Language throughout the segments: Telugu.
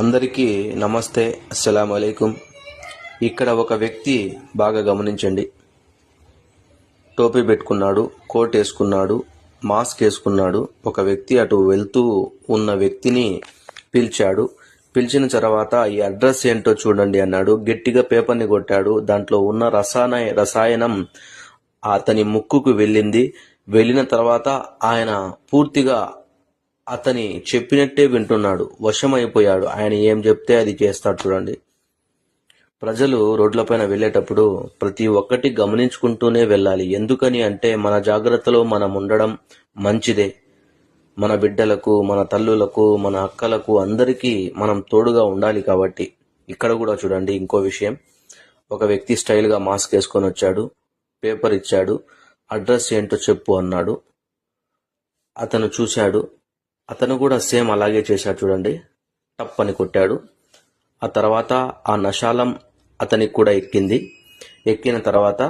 అందరికీ నమస్తే, అస్సలాము అలైకుం. ఇక్కడ ఒక వ్యక్తి బాగా గమనించండి. టోపీ పెట్టుకున్నాడు, కోట్ వేసుకున్నాడు, మాస్క్ వేసుకున్నాడు. ఒక వ్యక్తి అటు వెళ్తూ ఉన్న వ్యక్తిని పిలిచాడు. పిలిచిన తర్వాత ఈ అడ్రస్ ఏంటో చూడండి అన్నాడు. గట్టిగా పేపర్ని కొట్టాడు. దాంట్లో ఉన్న రసాయనం అతని ముక్కుకు వెళ్ళిన తర్వాత ఆయన పూర్తిగా అతని చెప్పినట్టే వింటున్నాడు. వశమైపోయాడు. ఆయన ఏం చెప్తే అది చేస్తాడు. చూడండి, ప్రజలు రోడ్లపైన వెళ్ళేటప్పుడు ప్రతి ఒక్కటి గమనించుకుంటూనే వెళ్ళాలి. ఎందుకని అంటే మన జాగ్రత్తలో మనం ఉండడం మంచిదే. మన బిడ్డలకు, మన తల్లులకు, మన అక్కలకు అందరికీ మనం తోడుగా ఉండాలి. కాబట్టి ఇక్కడ కూడా చూడండి, ఇంకో విషయం. ఒక వ్యక్తి స్టైల్గా మాస్క్ వేసుకొని వచ్చాడు. పేపర్ ఇచ్చాడు. అడ్రస్ ఏంటో చెప్పు అన్నాడు. అతను చూశాడు. అతను కూడా సేమ్ అలాగే చేశాడు. చూడండి, టప్ అని కొట్టాడు. ఆ తర్వాత ఆ నశాలం అతనికి కూడా ఎక్కిన తర్వాత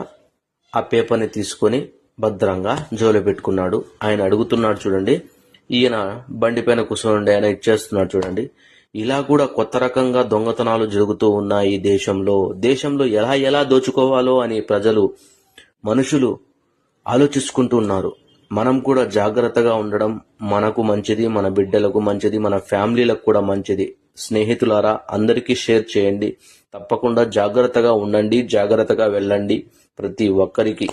ఆ పేపర్ని తీసుకొని భద్రంగా జోలో పెట్టుకున్నాడు. ఆయన అడుగుతున్నాడు. చూడండి, ఈయన బండి పైన కూర్చోండి, ఆయన ఇచ్చేస్తున్నాడు. చూడండి, ఇలా కూడా కొత్త రకంగా దొంగతనాలు జరుగుతూ ఉన్నాయి ఈ దేశంలో ఎలా దోచుకోవాలో అని మనుషులు ఆలోచించుకుంటూ ఉన్నారు. మనం కూడా జాగ్రత్తగా ఉండడం మనకు మంచిది, మన బిడ్డలకు మంచిది, మన ఫ్యామిలీలకు కూడా మంచిది. స్నేహితులారా, అందరికీ షేర్ చేయండి. తప్పకుండా జాగ్రత్తగా ఉండండి, జాగ్రత్తగా వెళ్ళండి ప్రతి ఒక్కరికి.